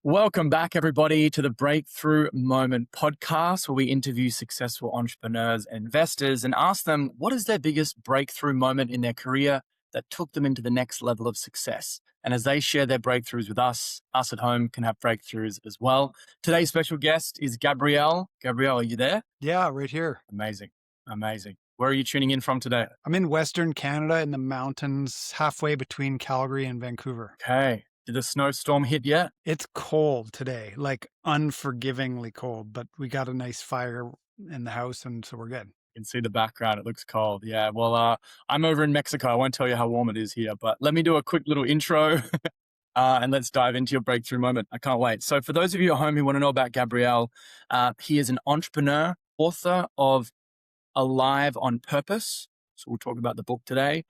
Welcome back, everybody, to the Breakthrough Moment podcast, where we interview successful entrepreneurs and investors and ask them what is their biggest breakthrough moment in their career that took them into the next level of success. And as they share their breakthroughs with us at home can have breakthroughs as well. Today's special guest is Gabriel. Gabriel, are you there? Yeah, right here. Amazing. Amazing. Where are you tuning in from today? I'm in Western Canada in the mountains, halfway between Calgary and Vancouver. Okay. Did the snowstorm hit yet? It's cold today, like unforgivingly cold, but we got a nice fire in the house, and so we're good. You can see the background. It looks cold. Yeah. Well, I'm over in Mexico. I won't tell you how warm it is here, but let me do a quick little intro and let's dive into your breakthrough moment. I can't wait. So for those of you at home who want to know about Gabriel, he is an entrepreneur, author of Alive on Purpose. So we'll talk about the book today.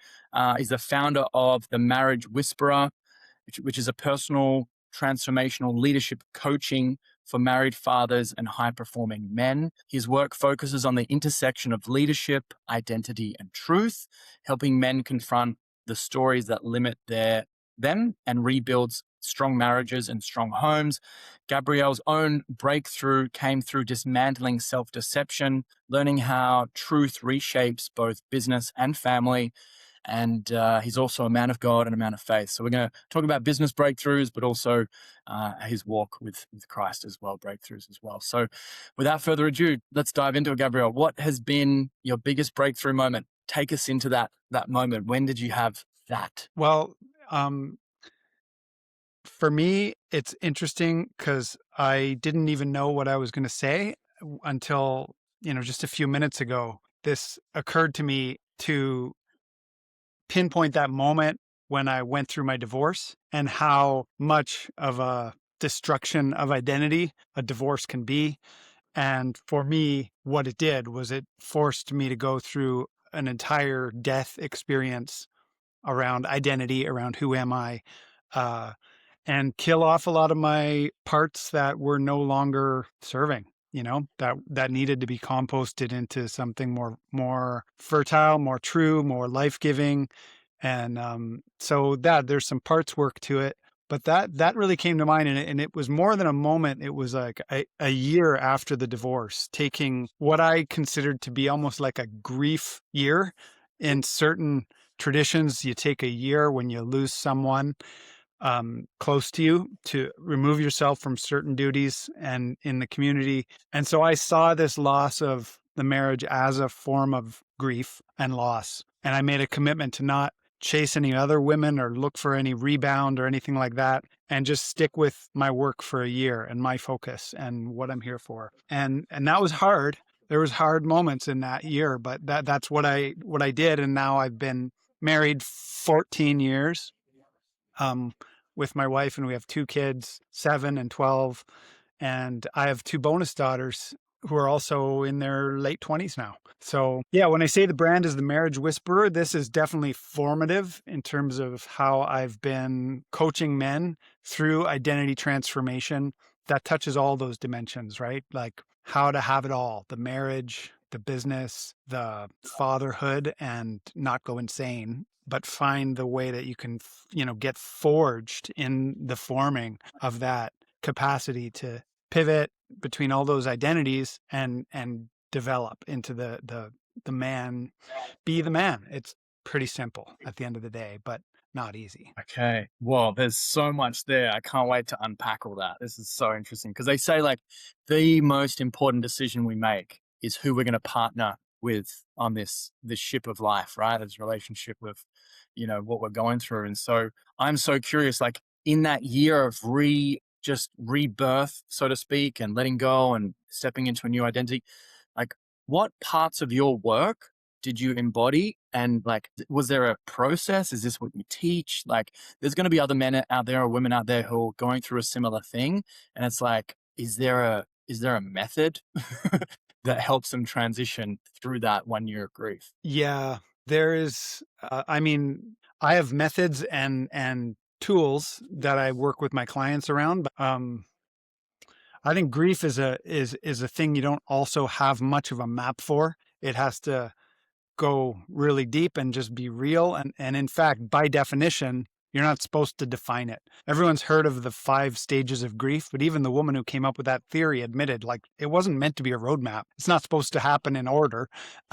He's the founder of The Marriage Whisperer, which is a personal transformational leadership coaching for married fathers and high-performing men. His work focuses on the intersection of leadership, identity, and truth, helping men confront the stories that limit them and rebuilds strong marriages and strong homes. Gabriel's own breakthrough came through dismantling self-deception, learning how truth reshapes both business and family. And he's also a man of God and a man of faith. So we're going to talk about business breakthroughs, but also his walk with Christ as well, breakthroughs as well. So without further ado, let's dive into it, Gabriel. What has been your biggest breakthrough moment? Take us into that moment. When did you have that? Well, for me, it's interesting because I didn't even know what I was going to say until, just a few minutes ago. This occurred to me to pinpoint that moment when I went through my divorce and how much of a destruction of identity a divorce can be. And for me, what it did was it forced me to go through an entire death experience around identity, around who am I, and kill off a lot of my parts that were no longer serving. That needed to be composted into something more fertile, more true, more life-giving. And so that there's some parts work to it, but that really came to mind, and it was more than a moment. It was like a year after the divorce, taking what I considered to be almost like a grief year. In certain traditions, you take a year when you lose someone close to you to remove yourself from certain duties and in the community. And so I saw this loss of the marriage as a form of grief and loss. And I made a commitment to not chase any other women or look for any rebound or anything like that, and just stick with my work for a year and my focus and what I'm here for. And that was hard. There was hard moments in that year, but that's what I did. And now I've been married 14 years. With my wife, and we have 2 kids, 7 and 12. And I have 2 bonus daughters who are also in their late 20s now. So yeah, when I say the brand is the Marriage Whisperer, this is definitely formative in terms of how I've been coaching men through identity transformation that touches all those dimensions, right? Like how to have it all, the marriage, the business, the fatherhood, and not go insane, but find the way that you can, get forged in the forming of that capacity to pivot between all those identities and develop into the man, be the man. It's pretty simple at the end of the day, but not easy. Okay. Well, there's so much there. I can't wait to unpack all that. This is so interesting because they say like the most important decision we make is who we're going to partner with on this ship of life, right? This relationship with, what we're going through. And so I'm so curious, like in that year of just rebirth, so to speak, and letting go and stepping into a new identity, like what parts of your work did you embody? And like, was there a process? Is this what you teach? Like, there's going to be other men out there or women out there who are going through a similar thing. And it's like, is there a method that helps them transition through that 1 year of grief? Yeah, there is. I have methods and tools that I work with my clients around. But, I think grief is a thing you don't also have much of a map for. It has to go really deep and just be real. And in fact, by definition, You're not supposed to define it. Everyone's heard of the 5 stages of grief, but even the woman who came up with that theory admitted, like, it wasn't meant to be a roadmap. It's not supposed to happen in order.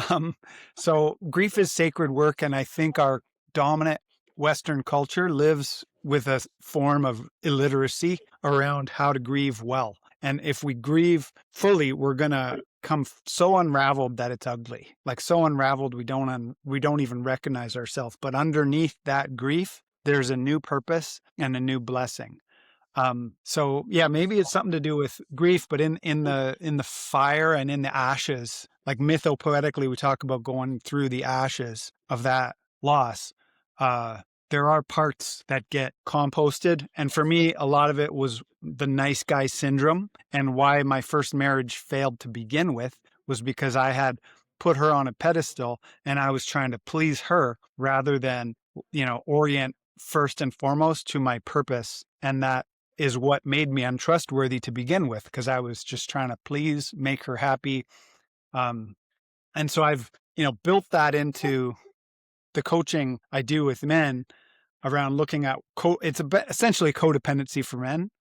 Um, so grief is sacred work, and I think our dominant Western culture lives with a form of illiteracy around how to grieve well. And if we grieve fully, we're gonna come so unraveled that it's ugly. Like so unraveled, we don't even recognize ourselves. But underneath that grief, there's a new purpose and a new blessing. So yeah, maybe it's something to do with grief, but in the fire and in the ashes, like mythopoetically, we talk about going through the ashes of that loss. There are parts that get composted, and for me, a lot of it was the nice guy syndrome, and why my first marriage failed to begin with was because I had put her on a pedestal, and I was trying to please her rather than orient first and foremost to my purpose, and that is what made me untrustworthy to begin with, because I was just trying to please, make her happy. And so I've, built that into the coaching I do with men around looking at, it's essentially codependency for men.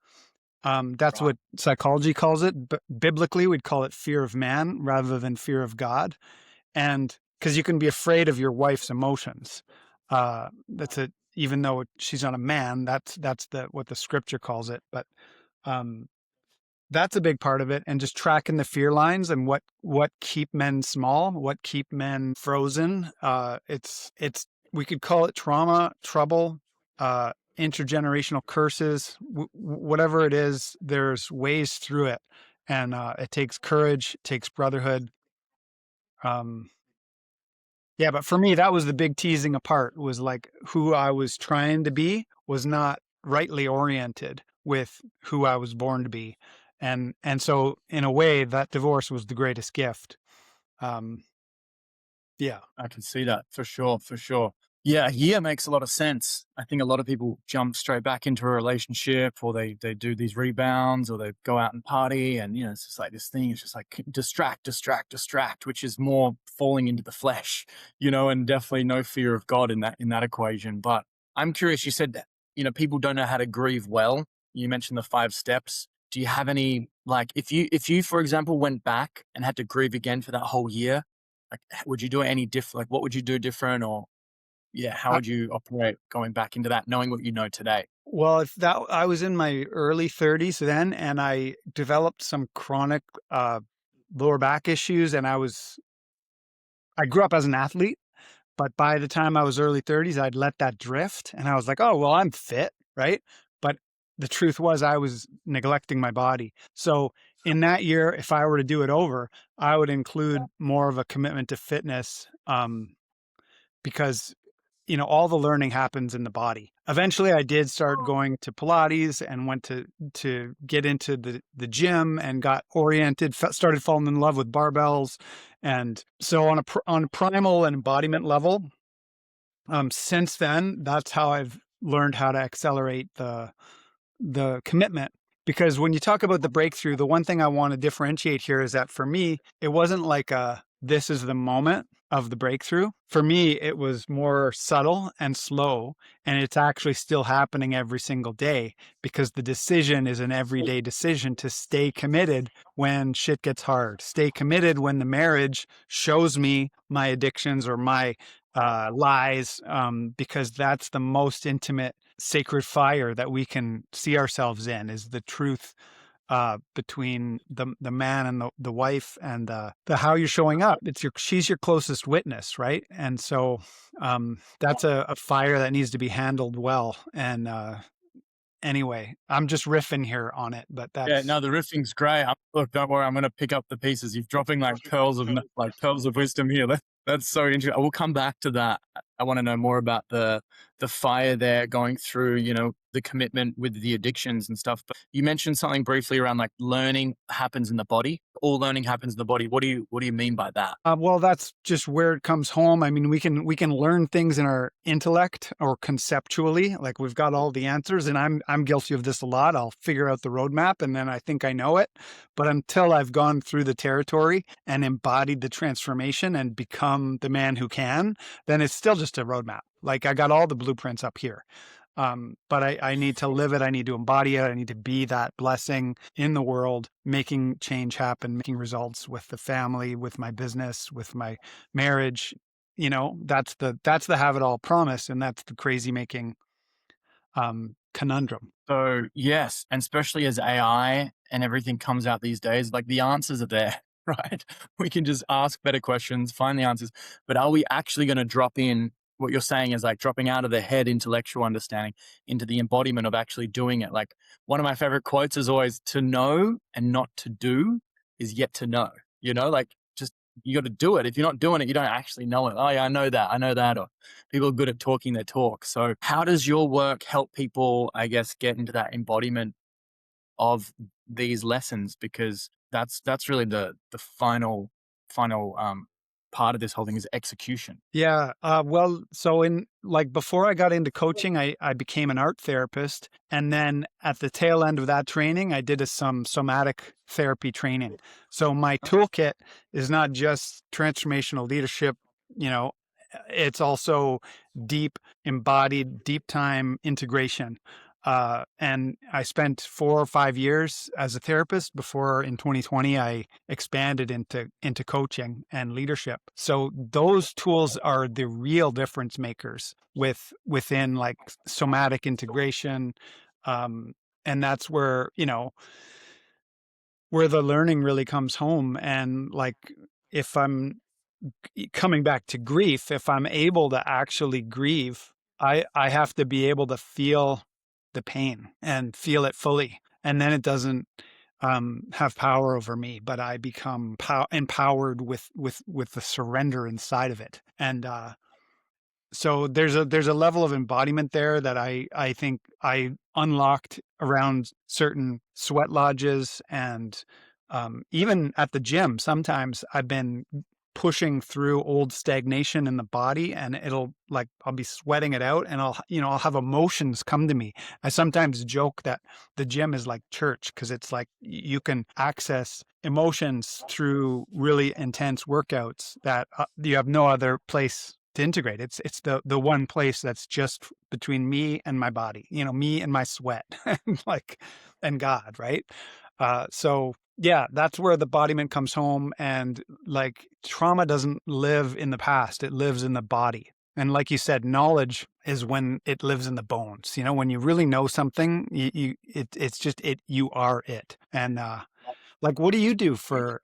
That's Right. what psychology calls it. But biblically, we'd call it fear of man rather than fear of God. And because you can be afraid of your wife's emotions. Even though she's not a man, that's what the scripture calls it. But um, that's a big part of it, and just tracking the fear lines and what keep men small, what keep men frozen. It's we could call it trauma, trouble, intergenerational curses, whatever it is. There's ways through it, and it takes courage, it takes brotherhood. Yeah, but for me, that was the big teasing apart, was like who I was trying to be was not rightly oriented with who I was born to be. And so in a way that divorce was the greatest gift. Um, yeah. I can see that for sure, for sure. Yeah, a year makes a lot of sense. I think a lot of people jump straight back into a relationship, or they do these rebounds, or they go out and party, and it's just like this thing. It's just like distract, distract, distract, which is more falling into the flesh, and definitely no fear of God in that equation. But I'm curious. You said that people don't know how to grieve well. You mentioned the 5 steps. Do you have any, like, if you for example went back and had to grieve again for that whole year? Like, would you do it any different? Like, what would you do different? Or, yeah, how I, would you operate going back into that, knowing what you know today? well, if that I was in my early 30s then, and I developed some chronic lower back issues, and I grew up as an athlete. But by the time I was early 30s, I'd let that drift, and I was like, "Oh, well, I'm fit," right? But the truth was I was neglecting my body. So in that year, if I were to do it over, I would include more of a commitment to fitness, because all the learning happens in the body. Eventually, I did start going to Pilates and went to get into the gym and got oriented, started falling in love with barbells. And so on a primal and embodiment level, since then, that's how I've learned how to accelerate the commitment. Because when you talk about the breakthrough, the one thing I want to differentiate here is that for me, it wasn't like this is the moment of the breakthrough. For me, it was more subtle and slow, and it's actually still happening every single day, because the decision is an everyday decision to stay committed when shit gets hard, stay committed when the marriage shows me my addictions or my lies, because that's the most intimate sacred fire that we can see ourselves in, is the truth between the man and the wife, and the how you're showing up. She's your closest witness, right? And so that's a fire that needs to be handled well. And anyway, I'm just riffing here on it, but Yeah, that's no, the riffing's great. Look, don't worry, I'm going to pick up the pieces. You're dropping like pearls of wisdom here. That's so interesting. I will come back to that. I want to know more about the fire there, going through, the commitment with the addictions and stuff. But you mentioned something briefly around like learning happens in the body. All learning happens in the body. What do you mean by that? well, that's just where it comes home. I mean, we can learn things in our intellect or conceptually, like we've got all the answers, and I'm guilty of this a lot. I'll figure out the roadmap, and then I think I know it, but until I've gone through the territory and embodied the transformation and become the man who can, then it's still just a roadmap. Like I got all the blueprints up here. But I need to live it. I need to embody it. I need to be that blessing in the world, making change happen, making results with the family, with my business, with my marriage. That's the have it all promise, and that's the crazy making conundrum. So yes, and especially as AI and everything comes out these days, like the answers are there, right? We can just ask better questions, find the answers. But are we actually going to drop in what you're saying is like dropping out of the head intellectual understanding into the embodiment of actually doing it? Like one of my favorite quotes is always to know and not to do is yet to know, like just you got to do it. If you're not doing it, you don't actually know it. Oh yeah, I know that. I know that. Or people are good at talking their talk. So how does your work help people, I guess, get into that embodiment of these lessons? Because that's really the final part of this whole thing is execution. Yeah. Well, so in like before I got into coaching, I became an art therapist. And then at the tail end of that training, I did some somatic therapy training. So my toolkit is not just transformational leadership, you know, it's also deep embodied, deep time integration. And I spent 4 or 5 years as a therapist before in 2020 I expanded into coaching and leadership. So those tools are the real difference makers within like somatic integration, and that's where the learning really comes home. And like if I'm coming back to grief, if I'm able to actually grieve, I have to be able to feel the pain and feel it fully, and then it doesn't have power over me, but I become empowered with the surrender inside of it. And so there's a level of embodiment there that I think I unlocked around certain sweat lodges, and even at the gym. Sometimes I've been pushing through old stagnation in the body, and I'll be sweating it out, and I'll have emotions come to me. I sometimes joke that the gym is like church, because it's like you can access emotions through really intense workouts that you have no other place to integrate. It's the one place that's just between me and my body, me and my sweat, like, and God, right? So yeah, that's where the embodiment comes home. And like trauma doesn't live in the past; it lives in the body. And like you said, knowledge is when it lives in the bones. When you really know something, it's just it. You are it. And like, what do you do for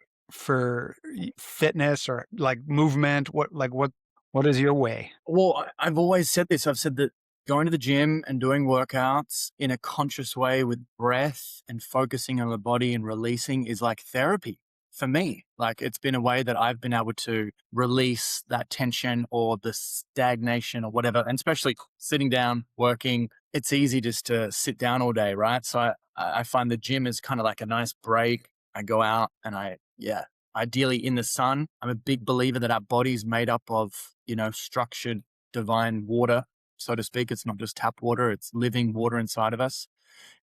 fitness or like movement? What is your way? Well, I've always said this. I've said that going to the gym and doing workouts in a conscious way with breath and focusing on the body and releasing is like therapy for me. Like it's been a way that I've been able to release that tension or the stagnation or whatever. And especially sitting down, working, it's easy just to sit down all day, right? So I find the gym is kind of like a nice break. I go out and yeah, ideally in the sun. I'm a big believer that our body's made up of, structured divine water, so to speak. It's not just tap water, it's living water inside of us.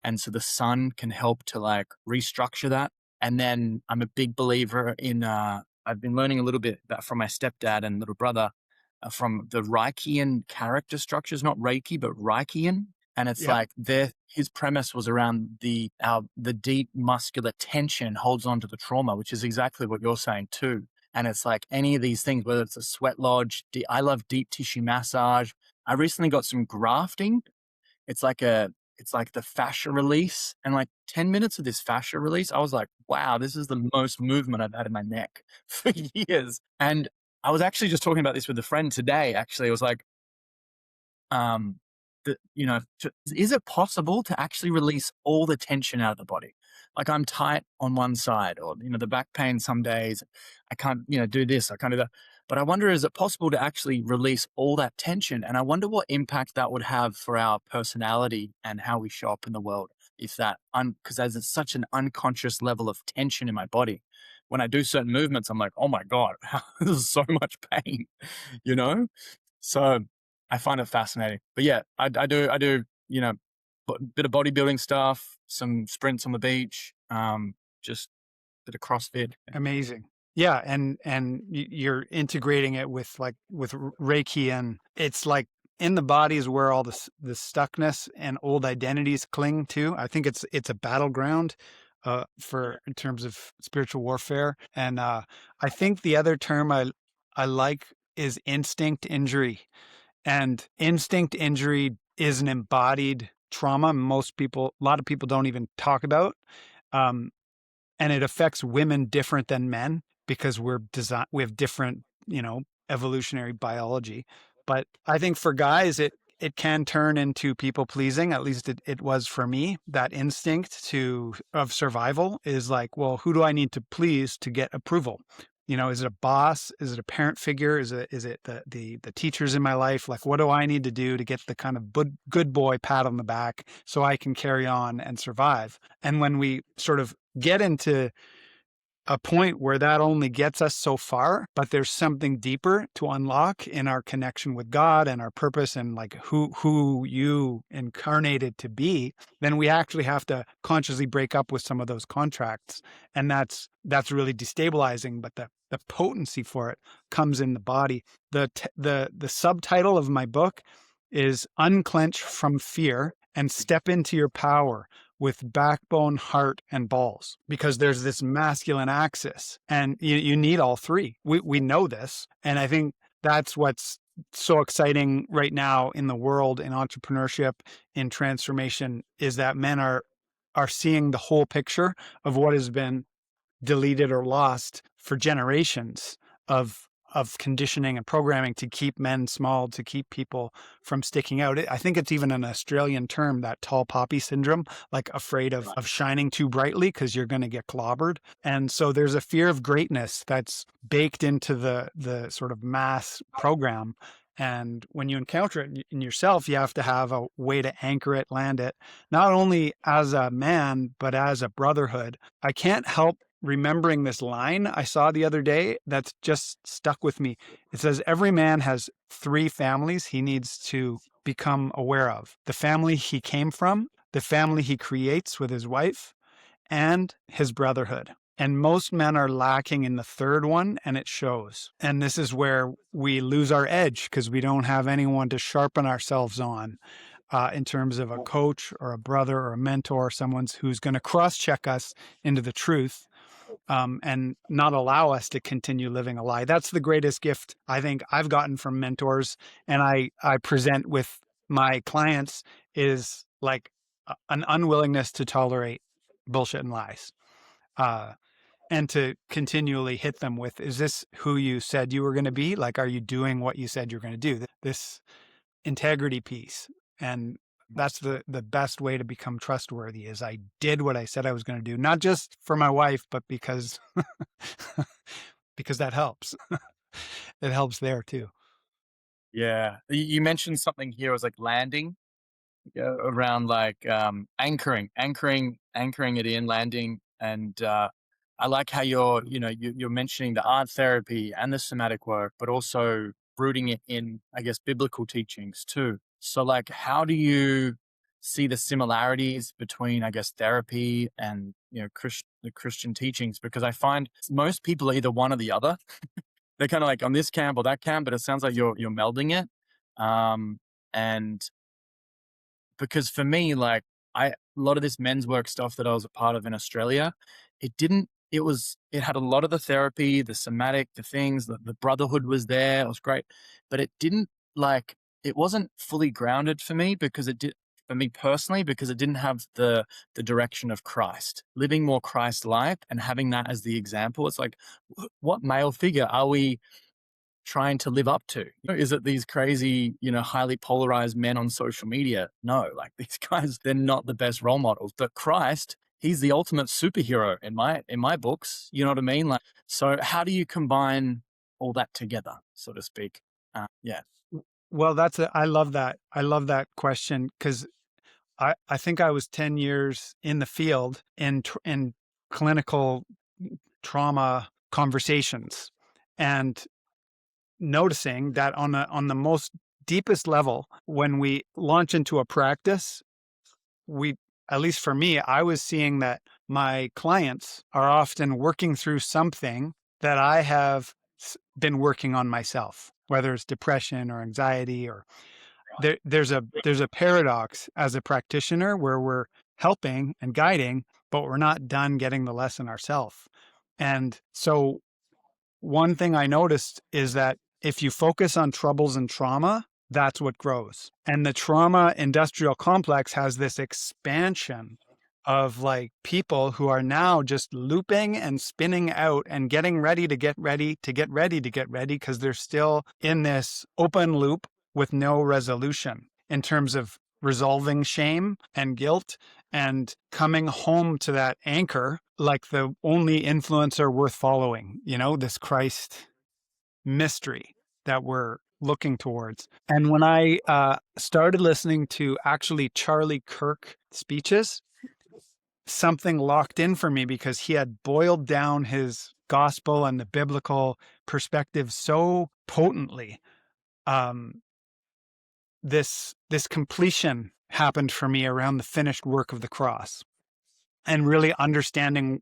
And so the sun can help to like restructure that. And then I'm a big believer in, I've been learning a little bit about from my stepdad and little brother from the Reichian character structures, not Reiki, but Reichian. And it's Yep. like his premise was around the deep muscular tension holds on to the trauma, which is exactly what you're saying too. And it's like any of these things, whether it's a sweat lodge, I love deep tissue massage. I recently got some grafting. It's like the fascia release, and like 10 minutes of this fascia release, I was like, wow, this is the most movement I've had in my neck for years. And I was actually just talking about this with a friend today. Actually, it was like, um, is it possible to actually release all the tension out of the body? Like I'm tight on one side, or the back pain some days. I can't, do this. I can't do that. But I wonder, is it possible to actually release all that tension? And I wonder what impact that would have for our personality and how we show up in the world. If that, because there's such an unconscious level of tension in my body. When I do certain movements, I'm like, oh my God, this is so much pain, you know? So I find it fascinating. But yeah, I do, bit of bodybuilding stuff, some sprints on the beach, just a bit of CrossFit. Amazing. Yeah, and you're integrating it with Reiki, and it's like in the body is where all the stuckness and old identities cling to. I think it's a battleground for in terms of spiritual warfare. And I think the other term I like is instinct injury. And instinct injury is an embodied trauma. A lot of people don't even talk about. Um, and it affects women different than men because we have different, evolutionary biology. But I think for guys, it can turn into people pleasing. At least it was for me. That instinct of survival is like, well, who do I need to please to get approval? Is it a boss? Is it a parent figure? Is it the teachers in my life? Like, what do I need to do to get the kind of good boy pat on the back so I can carry on and survive? And when we sort of get into a point where that only gets us so far, but there's something deeper to unlock in our connection with God and our purpose and like who you incarnated to be, then we actually have to consciously break up with some of those contracts. And that's really destabilizing, but the potency for it comes in the body. The subtitle of my book is Unclench from Fear and Step into Your Power with Backbone, Heart, and Balls, because there's this masculine axis and you need all three. We know this. And I think that's what's so exciting right now in the world, in entrepreneurship, in transformation, is that men are seeing the whole picture of what has been deleted or lost for generations of conditioning and programming to keep men small, to keep people from sticking out. I think it's even an Australian term, that tall poppy syndrome, like afraid of shining too brightly because you're going to get clobbered. And so there's a fear of greatness that's baked into the sort of mass program. And when you encounter it in yourself, you have to have a way to anchor it, land it, not only as a man, but as a brotherhood. I can't help remembering this line I saw the other day that's just stuck with me. It says, every man has three families he needs to become aware of: the family he came from, the family he creates with his wife, and his brotherhood. And most men are lacking in the third one, and it shows. And this is where we lose our edge because we don't have anyone to sharpen ourselves on. In terms of a coach or a brother or a mentor, someone who's going to cross-check us into the truth, and not allow us to continue living a lie. That's the greatest gift I think I've gotten from mentors, and I present with my clients, is like an unwillingness to tolerate bullshit and lies, and to continually hit them with, is this who you said you were going to be? Like, are you doing what you said you're going to do? This integrity piece. And that's the best way to become trustworthy, is I did what I said I was going to do, not just for my wife, but because because that helps. It helps there too. Yeah. You mentioned something here was like landing, around like anchoring it in, landing. And I like how you're mentioning the art therapy and the somatic work, but also rooting it in, I guess, biblical teachings too. So like, how do you see the similarities between, I guess, therapy and, the Christian teachings? Because I find most people are either one or the other. They're kind of like on this camp or that camp, but it sounds like you're melding it. And because for me, like, a lot of this men's work stuff that I was a part of in Australia, it had a lot of the therapy, the somatic, the things, the brotherhood was there. It was great, but it wasn't fully grounded for me, for me personally, because it didn't have the direction of Christ, living more Christ-like and having that as the example. It's like, what male figure are we trying to live up to? Is it these crazy, highly polarized men on social media? No, like, these guys, they're not the best role models. But Christ, he's the ultimate superhero in my books. You know what I mean? Like, so how do you combine all that together, so to speak? Yeah. Well, I love that. I love that question, because I think I was 10 years in the field in clinical trauma conversations, and noticing that on the most deepest level, when we launch into a practice, at least for me, I was seeing that my clients are often working through something that I have been working on myself, whether it's depression or anxiety, there's a paradox as a practitioner where we're helping and guiding, but we're not done getting the lesson ourselves. And so one thing I noticed is that if you focus on troubles and trauma, that's what grows. And the trauma industrial complex has this expansion of like people who are now just looping and spinning out and getting ready to get ready to get ready to get ready because they're still in this open loop with no resolution in terms of resolving shame and guilt and coming home to that anchor like the only influencer worth following, this Christ mystery that we're looking towards. And when I started listening to actually Charlie Kirk speeches, something locked in for me because he had boiled down his gospel and the biblical perspective so potently. This completion happened for me around the finished work of the cross and really understanding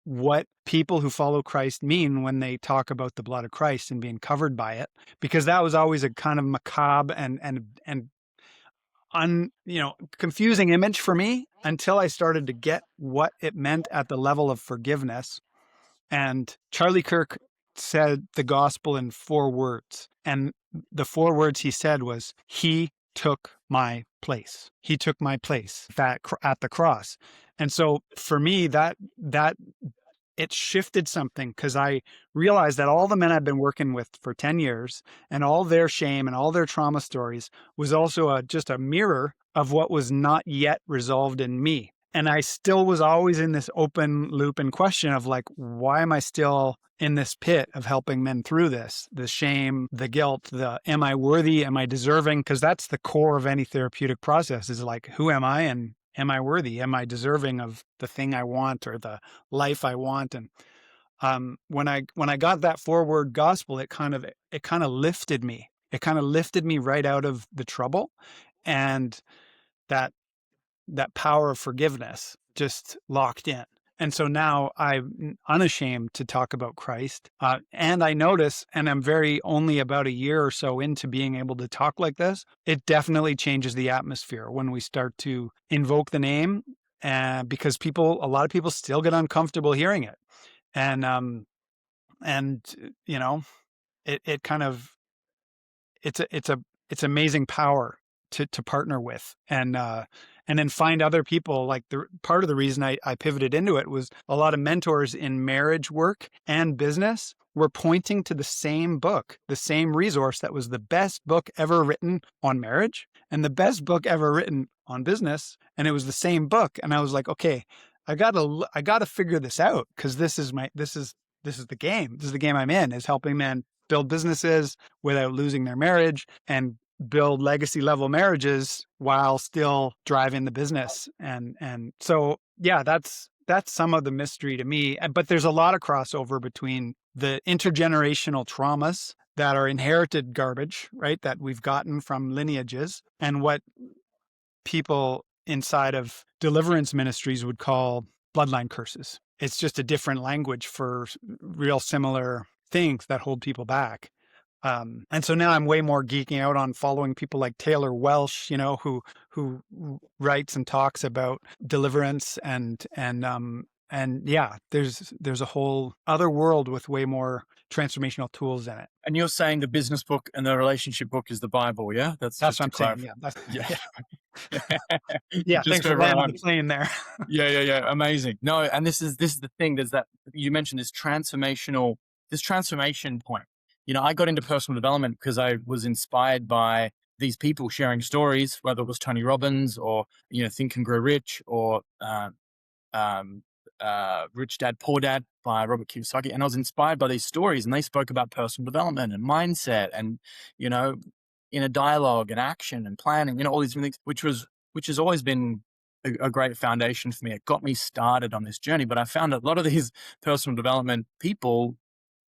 what people who follow Christ mean when they talk about the blood of Christ and being covered by it, because that was always a kind of macabre and confusing image for me until I started to get what it meant at the level of forgiveness. And Charlie Kirk said the gospel in 4 words. And the 4 words he said was, he took my place. He took my place at the cross. And so for me, that it shifted something because I realized that all the men I've been working with for 10 years and all their shame and all their trauma stories was also just a mirror of what was not yet resolved in me. And I still was always in this open loop and question of like, why am I still in this pit of helping men through this? The shame, the guilt, the am I worthy? Am I deserving? Because that's the core of any therapeutic process is like, who am I? And am I worthy? Am I deserving of the thing I want or the life I want? And when I got that forward gospel, it kind of lifted me. It kind of lifted me right out of the trouble, and that power of forgiveness just locked in. And so now I'm unashamed to talk about Christ. And I notice, and I'm very only about a year or so into being able to talk like this, it definitely changes the atmosphere when we start to invoke the name, because a lot of people still get uncomfortable hearing it. And it kind of, it's amazing power to partner with, and then find other people. Like the part of the reason I pivoted into it was a lot of mentors in marriage work and business were pointing to the same book, the same resource that was the best book ever written on marriage and the best book ever written on business. And it was the same book. And I was like, okay, I gotta figure this out because this is the game. This is the game I'm in, is helping men build businesses without losing their marriage and build legacy level marriages while still driving the business. And so, yeah, that's some of the mystery to me. But there's a lot of crossover between the intergenerational traumas that are inherited garbage, right? That we've gotten from lineages, and what people inside of deliverance ministries would call bloodline curses. It's just a different language for real similar things that hold people back. And so now I'm way more geeking out on following people like Taylor Welsh, who writes and talks about deliverance and yeah, there's a whole other world with way more transformational tools in it. And you're saying the business book and the relationship book is the Bible, yeah? That's what just I'm to saying. clarify. Yeah. Yeah. Yeah. Just Thanks for for landing everyone. the plane there. Yeah. Amazing. No, and this is the thing. There's that you mentioned this transformation point. I got into personal development because I was inspired by these people sharing stories, whether it was Tony Robbins or Think and Grow Rich or Rich Dad Poor Dad by Robert Kiyosaki, and I was inspired by these stories, and they spoke about personal development and mindset and inner dialogue and action and planning, all these things, which has always been a great foundation for me. It got me started on this journey, but I found a lot of these personal development people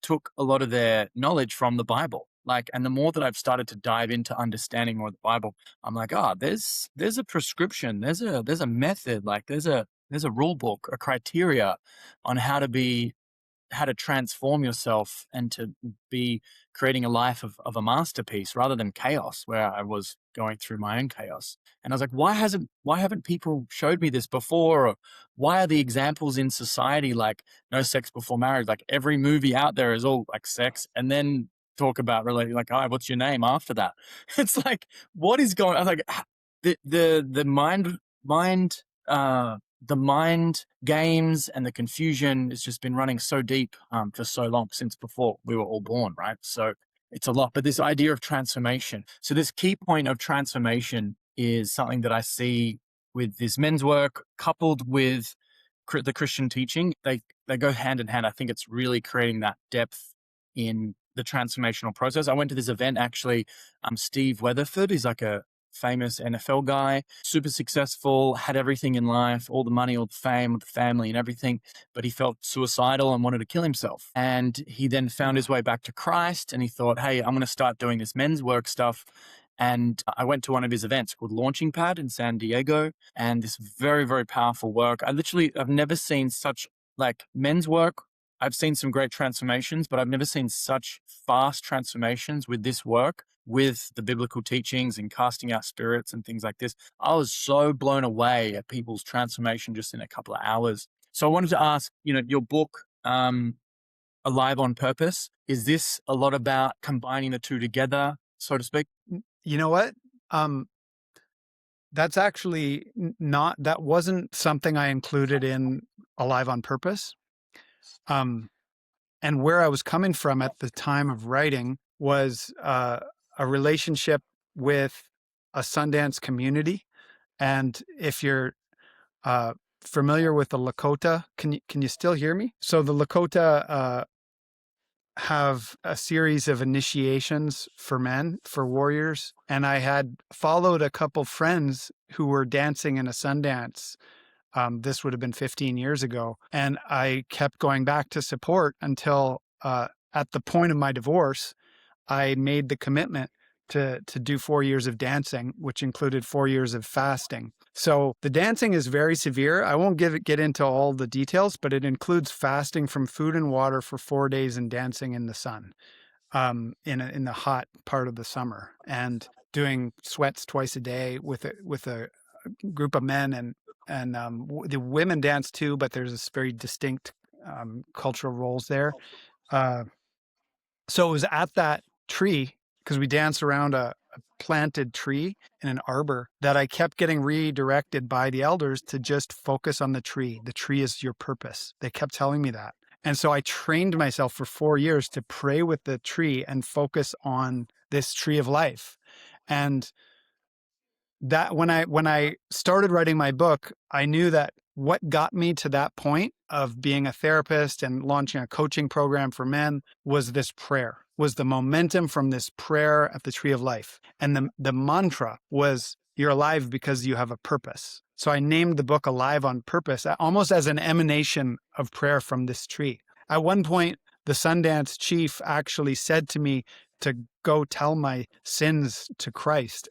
took a lot of their knowledge from the Bible. And the more that I've started to dive into understanding more of the Bible, I'm like, there's a prescription, there's a method, there's a rule book, a criteria on how to be how to transform yourself and to be creating a life of a masterpiece rather than chaos, where I was going through my own chaos. And I was like, why haven't people showed me this before? Or why are the examples in society like no sex before marriage? Like every movie out there is all like sex and then talk about relating like, oh, what's your name after that? It's like, what is going on? I was like, the the mind games and the confusion has just been running so deep for so long, since before we were all born, right? So it's a lot. But this idea of transformation. So this key point of transformation is something that I see with this men's work coupled with the Christian teaching. They go hand in hand. I think it's really creating that depth in the transformational process. I went to this event actually. Steve Weatherford is like a famous NFL guy, super successful, had everything in life, all the money, all the fame, the family and everything, but he felt suicidal and wanted to kill himself. And he then found his way back to Christ and he thought, hey, I'm going to start doing this men's work stuff. And I went to one of his events called Launching Pad in San Diego, and this very, very powerful work. I've never seen such like men's work. I've seen some great transformations, but I've never seen such fast transformations with this work, with the biblical teachings and casting out spirits and things like this. I was so blown away at people's transformation just in a couple of hours. So I wanted to ask, your book, Alive on Purpose, is this a lot about combining the two together, so to speak? You know what? That's actually that wasn't something I included in Alive on Purpose. And where I was coming from at the time of writing was a relationship with a Sundance community. And if you're familiar with the Lakota, can you still hear me? So the Lakota have a series of initiations for men, for warriors. And I had followed a couple friends who were dancing in a Sundance. This would have been 15 years ago. And I kept going back to support until at the point of my divorce, I made the commitment to do 4 years of dancing, which included 4 years of fasting. So the dancing is very severe. I won't get into all the details, but it includes fasting from food and water for 4 days and dancing in the sun in the hot part of the summer, and doing sweats twice a day with a group of men, and the women dance too, but there's this very distinct cultural roles there. So it was at that tree, because we danced around a planted tree in an arbor, that I kept getting redirected by the elders to just focus on the tree. The tree is your purpose. They kept telling me that. And so I trained myself for 4 years to pray with the tree and focus on this tree of life. And that when I started writing my book, I knew that what got me to that point of being a therapist and launching a coaching program for men was this prayer, was the momentum from this prayer at the tree of life. And the mantra was, you're alive because you have a purpose. So I named the book Alive on Purpose, almost as an emanation of prayer from this tree. At one point, the Sundance chief actually said to me to go tell my sins to Christ.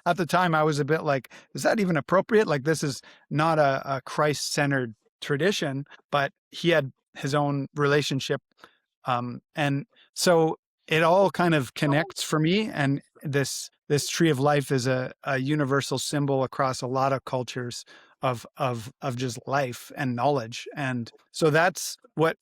At the time, I was a bit like, is that even appropriate? Like, this is not a Christ-centered tradition, but he had his own relationship. And so it all kind of connects for me. And this tree of life is a universal symbol across a lot of cultures of just life and knowledge. And so that's what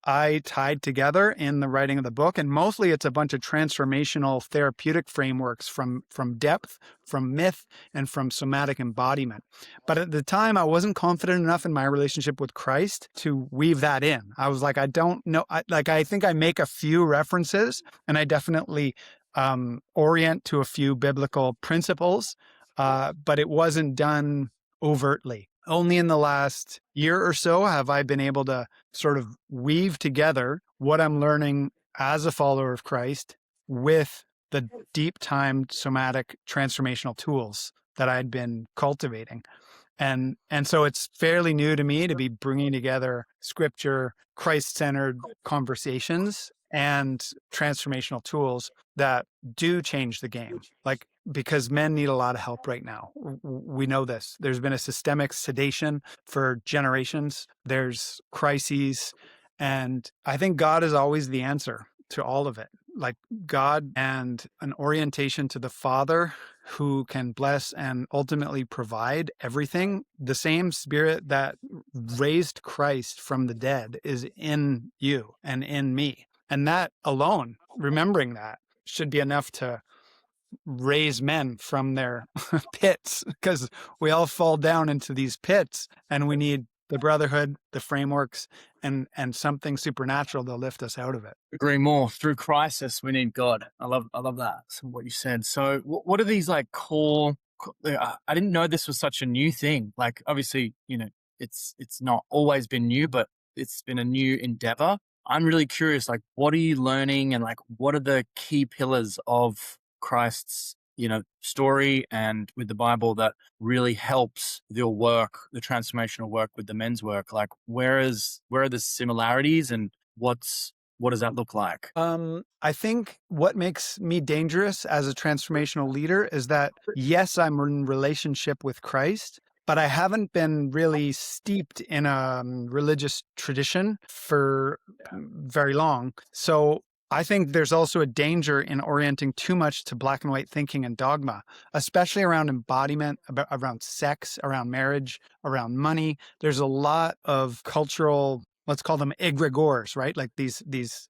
I tied together in the writing of the book. And mostly it's a bunch of transformational therapeutic frameworks from depth, from myth, and from somatic embodiment. But at the time, I wasn't confident enough in my relationship with Christ to weave that in. I was like, I don't know. I think I make a few references, and I definitely orient to a few biblical principles, but it wasn't done overtly. Only in the last year or so have I been able to sort of weave together what I'm learning as a follower of Christ with the deep time somatic transformational tools that I'd been cultivating. And so it's fairly new to me to be bringing together scripture, Christ-centered conversations, and transformational tools that do change the game. Like, because men need a lot of help right now. We know this. There's been a systemic sedation for generations. There's crises, And I think God is always the answer to all of it. Like God and an orientation to the Father who can bless and ultimately provide everything. The same spirit that raised Christ from the dead is in you and in me. And that alone, remembering that, should be enough to raise men from their pits, because we all fall down into these pits and we need the brotherhood, the frameworks, and something supernatural to lift us out of it. Agree more. Through crisis, we need God. I love that. So what you said. So, what are these like core? I didn't know this was such a new thing. Like, obviously, it's not always been new, but it's been a new endeavor. I'm really curious. Like, what are you learning, and like, what are the key pillars of Christ's story and with the Bible that really helps your work, the transformational work with the men's work? Like, where are the similarities, and what does that look like? I think what makes me dangerous as a transformational leader is that, yes, I'm in relationship with Christ, but I haven't been really steeped in a religious tradition for very long. So I think there's also a danger in orienting too much to black and white thinking and dogma, especially around embodiment, around sex, around marriage, around money. There's a lot of cultural, let's call them egregores, right? Like these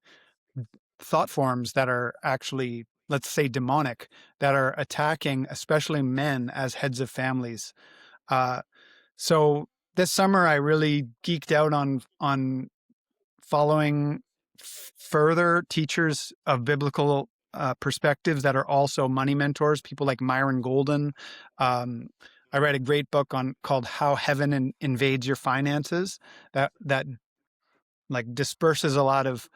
thought forms that are actually, let's say, demonic, that are attacking especially men as heads of families. So this summer I really geeked out on following further teachers of biblical perspectives that are also money mentors, people like Myron Golden. I read a great book called How Heaven Invades Your Finances, that like disperses a lot of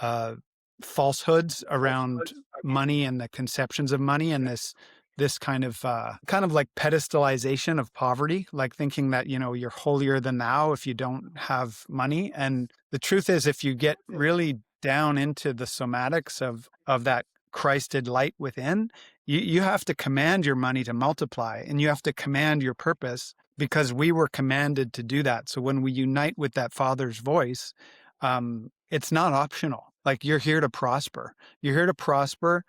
uh, falsehoods around money and the conceptions of money, and this kind of like pedestalization of poverty, like thinking that you're holier than thou if you don't have money. And the truth is, if you get really down into the somatics of that Christed light within, you have to command your money to multiply, and you have to command your purpose, because we were commanded to do that. So when we unite with that Father's voice, it's not optional. Like, you're here to prosper. You're here to prosper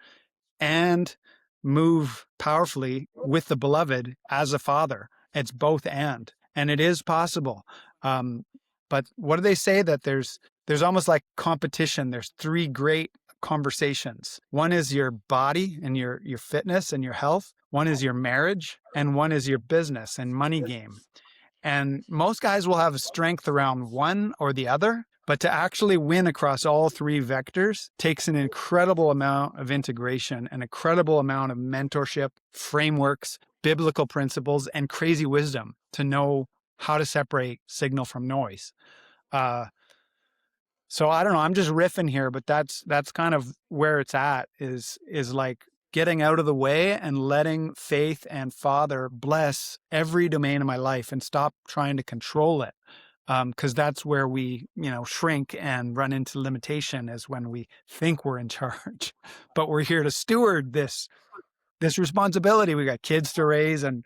and move powerfully with the beloved as a father. It's both and it is possible. But what do they say? That there's almost like competition. There's three great conversations. One is your body and your fitness and your health. One is your marriage, and one is your business and money game. And most guys will have strength around one or the other, but to actually win across all three vectors takes an incredible amount of integration, an incredible amount of mentorship, frameworks, biblical principles, and crazy wisdom to know how to separate signal from noise. So I don't know, I'm just riffing here, but that's kind of where it's at, is like getting out of the way and letting faith and Father bless every domain of my life and stop trying to control it. Because that's where we, shrink and run into limitation, is when we think we're in charge. But we're here to steward this responsibility. We got kids to raise and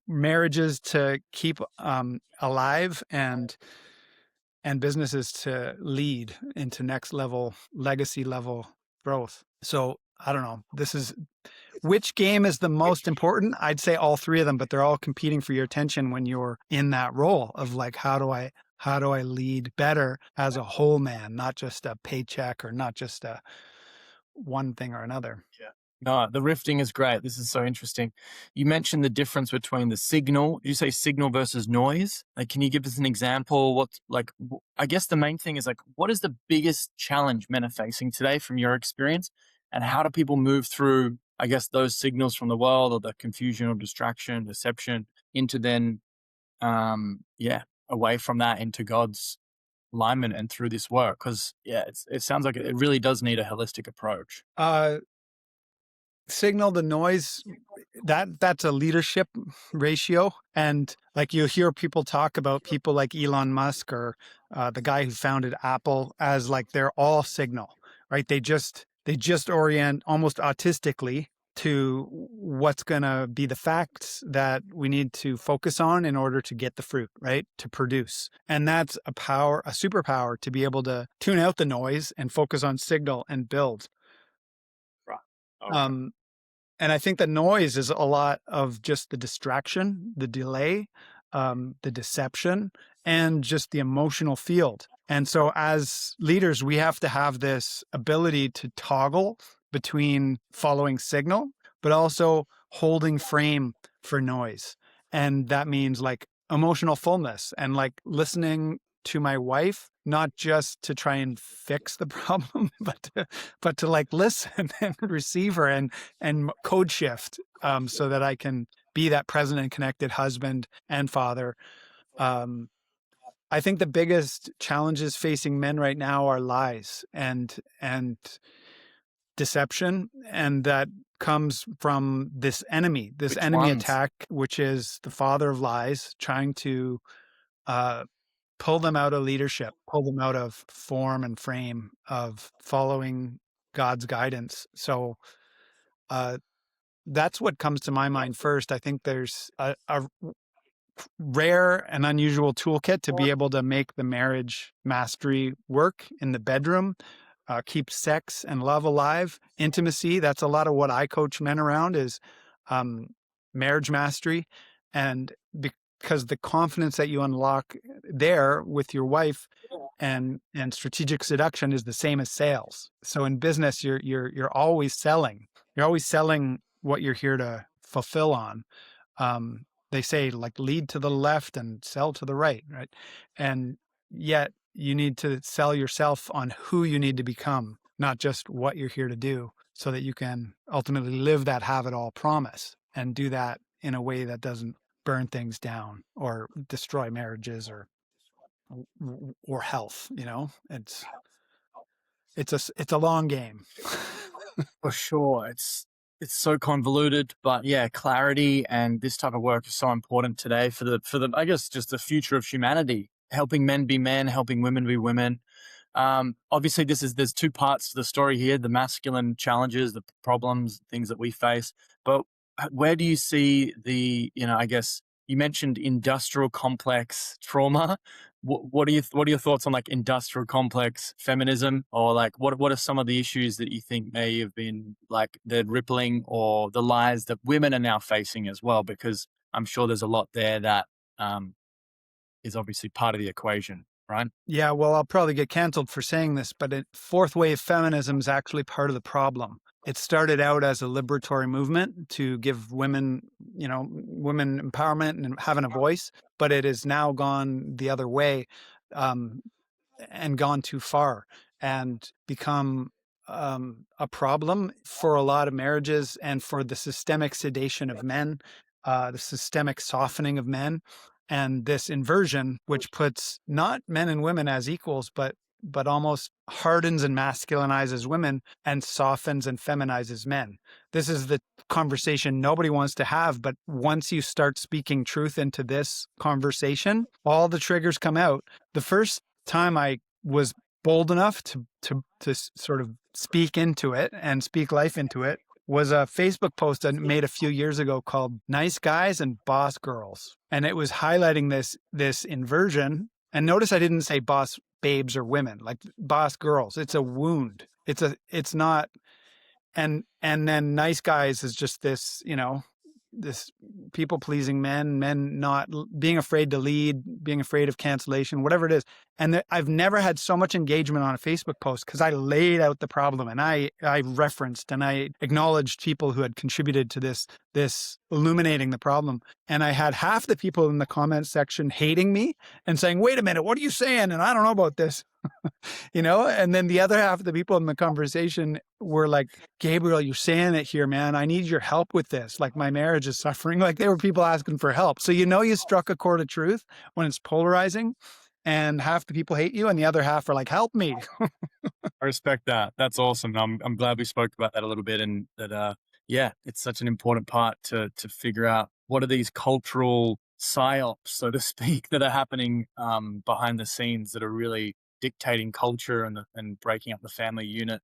marriages to keep alive, and businesses to lead into next level, legacy level growth. So I don't know. Which game is the most important? I'd say all three of them, but they're all competing for your attention when you're in that role of like, how do I lead better as a whole man, not just a paycheck or not just a one thing or another. Yeah. No, the rifting is great. This is so interesting. You mentioned the difference between the signal. Did you say signal versus noise? Like, can you give us an example? I guess the main thing is like, what is the biggest challenge men are facing today from your experience? And how do people move through, I guess, those signals from the world, or the confusion or distraction, deception, into then, away from that into God's alignment and through this work? Because it sounds like it really does need a holistic approach. Signal to noise, that's a leadership ratio. And like, you hear people talk about people like Elon Musk or the guy who founded Apple as like they're all signal, right? They just orient almost autistically to what's going to be the facts that we need to focus on in order to get the fruit, right? To produce. And that's a superpower to be able to tune out the noise and focus on signal and build. Right. Okay. Um, and I think the noise is a lot of just the distraction, the delay, the deception, and just the emotional field. And so as leaders, we have to have this ability to toggle between following signal, but also holding frame for noise. And that means like emotional fullness and like listening to my wife, not just to try and fix the problem, but to like listen and receive her and code shift, so that I can be that present and connected husband and father. Um, I think the biggest challenges facing men right now are lies and deception, and that comes from this Which enemy ones? attack, which is the father of lies, trying to uh, pull them out of leadership, pull them out of form and frame of following God's guidance. So uh, that's what comes to my mind first. I think there's a rare and unusual toolkit to be able to make the marriage mastery work in the bedroom, keep sex and love alive, intimacy. That's a lot of what I coach men around is um, marriage mastery. And because the confidence that you unlock there with your wife and strategic seduction is the same as sales. So in business, you're always selling. You're always selling what you're here to fulfill on. They say like lead to the left and sell to the right, right? And yet you need to sell yourself on who you need to become, not just what you're here to do, so that you can ultimately live that have it all promise and do that in a way that doesn't burn things down or destroy marriages or health. It's a long game. For sure. It's so convoluted, but yeah, clarity and this type of work is so important today for the I guess just the future of humanity, helping men be men, helping women be women. Obviously there's two parts to the story here, the masculine challenges, the problems, things that we face. But where do you see I guess you mentioned industrial complex trauma. What are your thoughts on like industrial complex feminism, or like what are some of the issues that you think may have been like the rippling or the lies that women are now facing as well? Because I'm sure there's a lot there that um, is obviously part of the equation, right? Yeah, well, I'll probably get canceled for saying this, but fourth wave feminism is actually part of the problem. It started out as a liberatory movement to give women, women empowerment and having a voice, but it has now gone the other way, um, and gone too far and become a problem for a lot of marriages and for the systemic sedation of men, the systemic softening of men, and this inversion, which puts not men and women as equals, but almost hardens and masculinizes women and softens and feminizes men. This is the conversation nobody wants to have, but once you start speaking truth into this conversation, all the triggers come out. The first time I was bold enough to sort of speak into it and speak life into it was a Facebook post I made a few years ago called "Nice Guys and Boss Girls," and it was highlighting this inversion. And notice I didn't say boss babes or women, like boss girls. It's a wound. It's not. And then nice guys is just this, this people pleasing men not being afraid to lead, being afraid of cancellation, whatever it is. And I've never had so much engagement on a Facebook post because I laid out the problem and I referenced and I acknowledged people who had contributed to this illuminating the problem. And I had half the people in the comment section hating me and saying, wait a minute, what are you saying? And I don't know about this. And then the other half of the people in the conversation were like, Gabriel, you're saying it here, man. I need your help with this. Like my marriage is suffering. Like they were people asking for help. So, you struck a chord of truth when it's polarizing and half the people hate you and the other half are like, help me. I respect that. That's awesome. I'm glad we spoke about that a little bit, and that yeah, it's such an important part to figure out what are these cultural psyops, so to speak, that are happening behind the scenes that are really dictating culture and breaking up the family unit.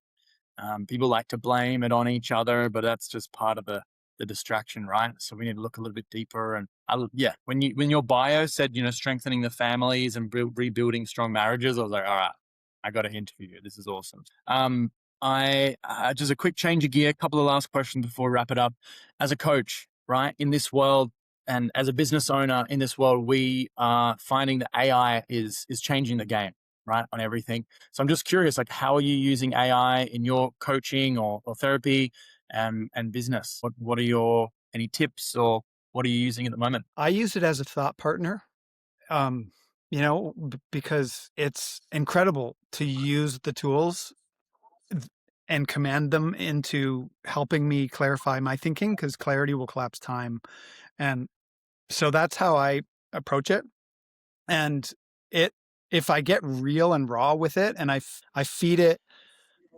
People like to blame it on each other, but that's just part of the distraction, right? So we need to look a little bit deeper. And yeah, when your bio said, strengthening the families and rebuilding strong marriages, I was like, all right, I got to interview you. This is awesome. I just a quick change of gear. A couple of last questions before we wrap it up. As a coach, right, in this world, and as a business owner in this world, we are finding that AI is changing the game, right, on everything. So I'm just curious, like, how are you using AI in your coaching or therapy and business? What are your any tips, or what are you using at the moment? I use it as a thought partner, um, because it's incredible to use the tools and command them into helping me clarify my thinking, because clarity will collapse time. And so that's how I approach it. And it, if I get real and raw with it and I feed it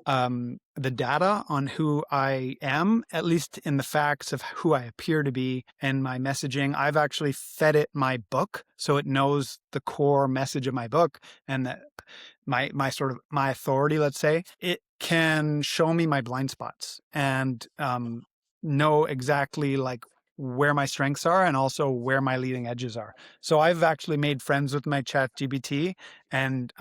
the data on who I am, at least in the facts of who I appear to be and my messaging. I've actually fed it my book, so it knows the core message of my book and that my sort of my authority. Let's say it can show me my blind spots and know exactly like where my strengths are and also where my leading edges are. So I've actually made friends with my chat GBT, and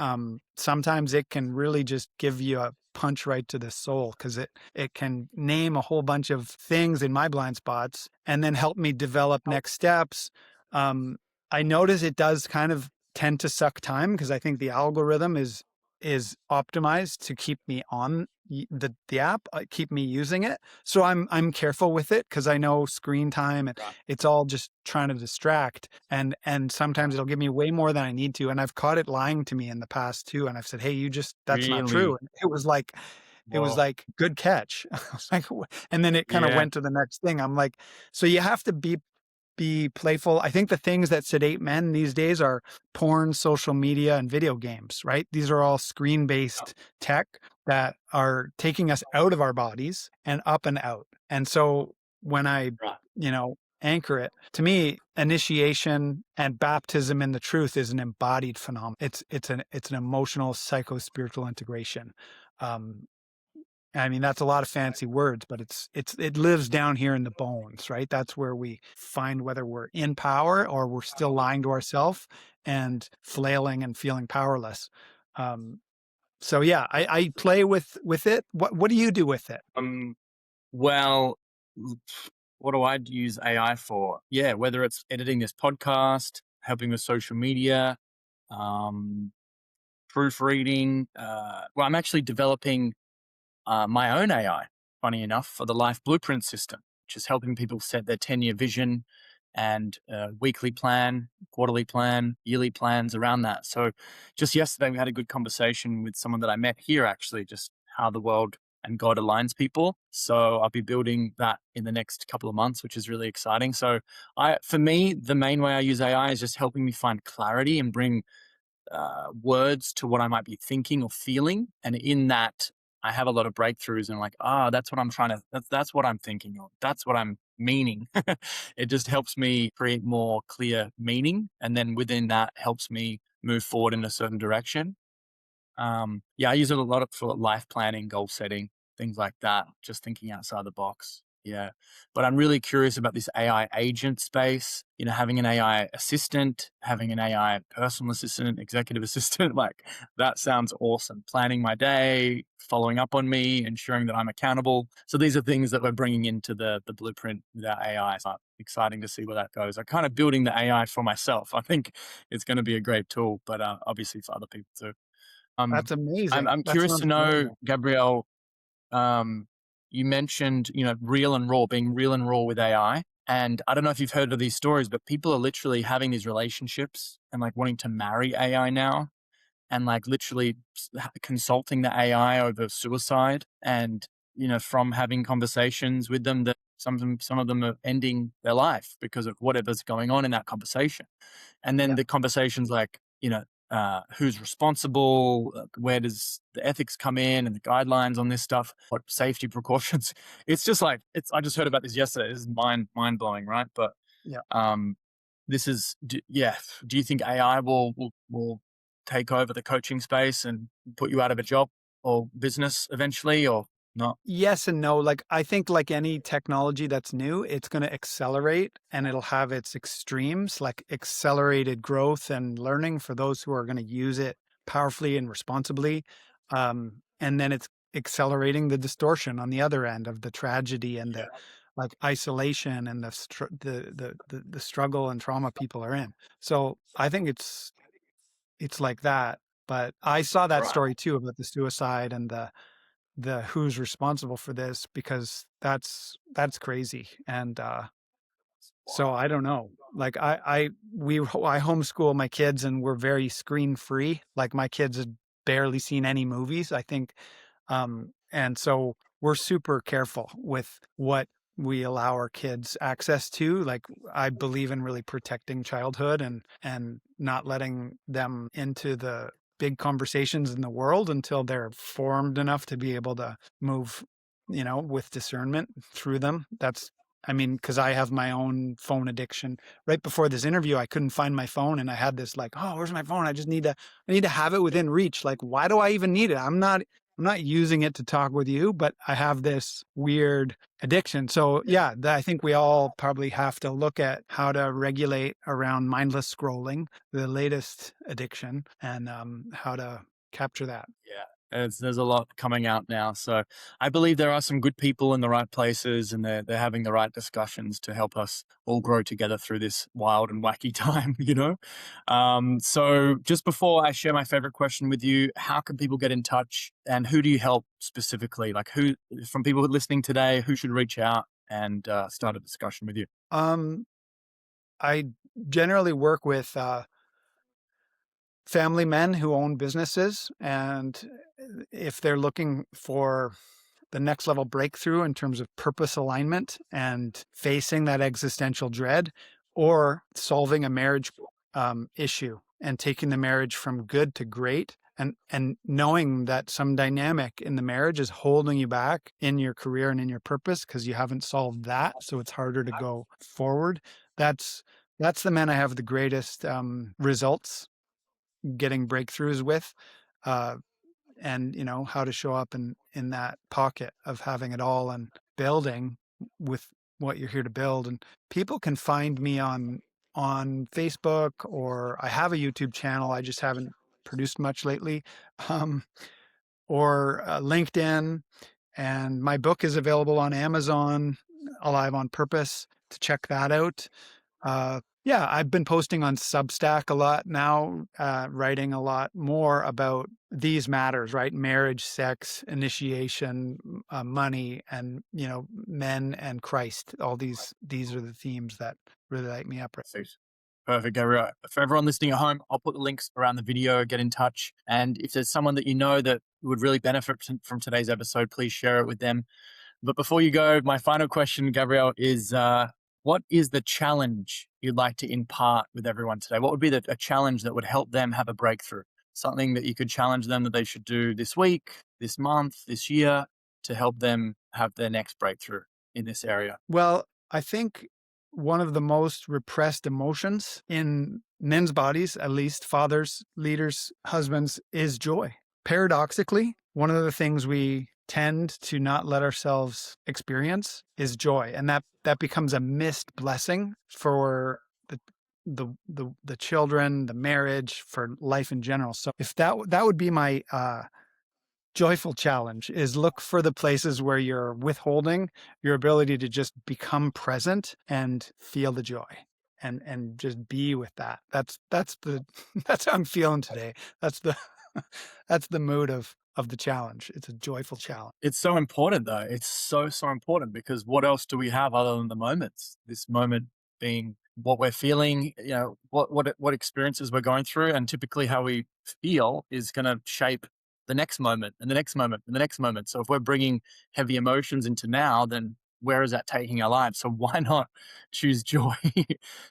sometimes it can really just give you a punch right to the soul, because it can name a whole bunch of things in my blind spots and then help me develop next steps. I notice it does kind of tend to suck time, because I think the algorithm is optimized to keep me on the app, keep me using it. So I'm careful with it, because I know screen time and Right. it's all just trying to distract. And sometimes it'll give me way more than I need to. And I've caught it lying to me in the past too. And I've said, hey, that's not true. Really? And it was Well, like, good catch. I was like, and then it kind of yeah. went to the next thing. I'm like, so you have to be playful. I think the things that sedate men these days are porn, social media, and video games, right? These are all screen-based tech that are taking us out of our bodies and up and out. And so when I, Right. anchor it, to me, initiation and baptism in the truth is an embodied phenomenon. It's an emotional, psycho-spiritual integration. Um, I mean, that's a lot of fancy words, but it lives down here in the bones, right? That's where we find whether we're in power or we're still lying to ourselves and flailing and feeling powerless. Um, so yeah, I play with it. What do you do with it? Um, well, what do I use AI for? Yeah, whether it's editing this podcast, helping with social media, um, proofreading. Well, I'm actually developing my own AI, funny enough, for the Life Blueprint system, which is helping people set their 10-year vision and weekly plan, quarterly plan, yearly plans around that. So just yesterday, we had a good conversation with someone that I met here, actually, just how the world and God aligns people. So I'll be building that in the next couple of months, which is really exciting. So for me, the main way I use AI is just helping me find clarity and bring words to what I might be thinking or feeling. And in that, I have a lot of breakthroughs and like, that's what I'm trying to, that's what I'm thinking, or that's what I'm meaning. It just helps me create more clear meaning. And then within that helps me move forward in a certain direction. Yeah, I use it a lot for life planning, goal setting, things like that, just thinking outside the box. Yeah. But I'm really curious about this AI agent space, having an AI assistant, having an AI personal assistant, executive assistant, like that sounds awesome. Planning my day, following up on me, ensuring that I'm accountable. So these are things that we're bringing into the blueprint with our AI. So exciting to see where that goes. I'm kind of building the AI for myself. I think it's going to be a great tool, but obviously for other people too. Um, That's I'm amazing. I'm That curious to sounds know, amazing. Gabrielle. You mentioned, real and raw, being real and raw with AI, and I don't know if you've heard of these stories, but people are literally having these relationships and like wanting to marry AI now, and like literally consulting the AI over suicide, and from having conversations with them that some of them are ending their life because of whatever's going on in that conversation. And then Yeah. the conversations like, who's responsible, where does the ethics come in and the guidelines on this stuff, what safety precautions. It's just like, I just heard about this yesterday. This is mind blowing, right? But Yeah. um this is yeah, do you think AI will take over the coaching space and put you out of a job or business eventually, or Not Yes and no. Like, I think like any technology that's new, it's going to accelerate and it'll have its extremes, like accelerated growth and learning for those who are going to use it powerfully and responsibly. And then it's accelerating the distortion on the other end of the tragedy and the yeah, like isolation and the struggle and trauma people are in. So I think it's like that. But I saw that right. story too about the suicide and the who's responsible for this because that's crazy. And so I don't know. Like I homeschool my kids and we're very screen free. Like my kids had barely seen any movies, I think. And so we're super careful with what we allow our kids access to. Like I believe in really protecting childhood and not letting them into the big conversations in the world until they're formed enough to be able to move, with discernment through them. I mean, because I have my own phone addiction. Right before this interview, I couldn't find my phone, and I had this like, oh, where's my phone? I need to have it within reach. Like, why do I even need it? I'm not using it to talk with you, but I have this weird addiction. So yeah, I think we all probably have to look at how to regulate around mindless scrolling, the latest addiction, and how to capture that. Yeah. There's a lot coming out now. So I believe there are some good people in the right places and they're having the right discussions to help us all grow together through this wild and wacky time, you know? So just before I share my favorite question with you, how can people get in touch and who do you help specifically? Like who, from people listening today, who should reach out and start a discussion with you? Um, I generally work with family men who own businesses, and if they're looking for the next level breakthrough in terms of purpose alignment and facing that existential dread, or solving a marriage issue and taking the marriage from good to great, and knowing that some dynamic in the marriage is holding you back in your career and in your purpose because you haven't solved that, so it's harder to go forward. That's that's the men I have the greatest results getting breakthroughs with. Uh, and how to show up in that pocket of having it all and building with what you're here to build. And people can find me on Facebook, or I have a YouTube channel, I just haven't produced much lately, um, or LinkedIn. And my book is available on Amazon, Alive on Purpose, to check that out. Yeah, I've been posting on Substack a lot now, writing a lot more about these matters, right? Marriage, sex, initiation, money, and men and Christ. All these are the themes that really light me up. Right? Perfect. Perfect, Gabriel. For everyone listening at home, I'll put the links around the video, get in touch. And if there's someone that you know that would really benefit from today's episode, please share it with them. But before you go, my final question, Gabriel, is what is the challenge you'd like to impart with everyone today? What would be a challenge that would help them have a breakthrough? Something that you could challenge them that they should do this week, this month, this year to help them have their next breakthrough in this area? Well, I think one of the most repressed emotions in men's bodies, at least fathers, leaders, husbands, is joy. Paradoxically, one of the things we tend to not let ourselves experience is joy, and that becomes a missed blessing for the children, the marriage, for life in general. So if that would be my joyful challenge, is look for the places where you're withholding your ability to just become present and feel the joy and just be with that. That's the that's how I'm feeling today. That's the that's the mood of the challenge. It's a joyful challenge. It's so important though. It's so, so important because what else do we have other than the moments? This moment being what we're feeling, what experiences we're going through, and typically how we feel is going to shape the next moment and the next moment and the next moment. So if we're bringing heavy emotions into now, then where is that taking our lives? So why not choose joy?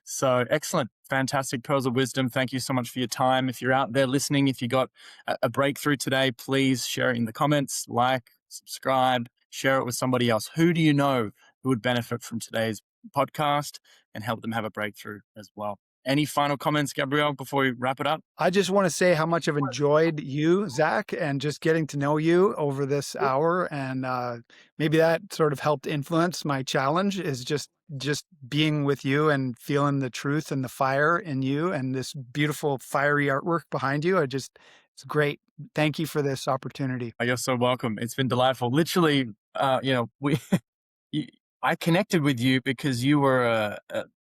So excellent, fantastic pearls of wisdom. Thank you so much for your time. If you're out there listening, if you got a breakthrough today, please share it in the comments, like, subscribe, share it with somebody else. Who do you know who would benefit from today's podcast and help them have a breakthrough as well? Any final comments, Gabriel, before we wrap it up? I just want to say how much I've enjoyed you, Zach, and just getting to know you over this hour. And maybe that sort of helped influence my challenge is just being with you and feeling the truth and the fire in you and this beautiful fiery artwork behind you. It's great. Thank you for this opportunity. Oh, you're so welcome. It's been delightful. Literally, we you, I connected with you because you were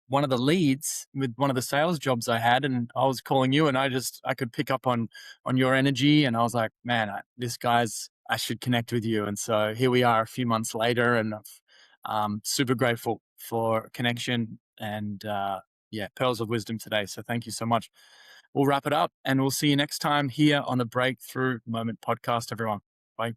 one of the leads with one of the sales jobs I had, and I was calling you, and I could pick up on your energy, and I was like, man, I should connect with you, and so here we are a few months later, and I'm super grateful for connection and yeah, pearls of wisdom today. So thank you so much. We'll wrap it up, and we'll see you next time here on the Breakthrough Moment podcast, everyone. Bye.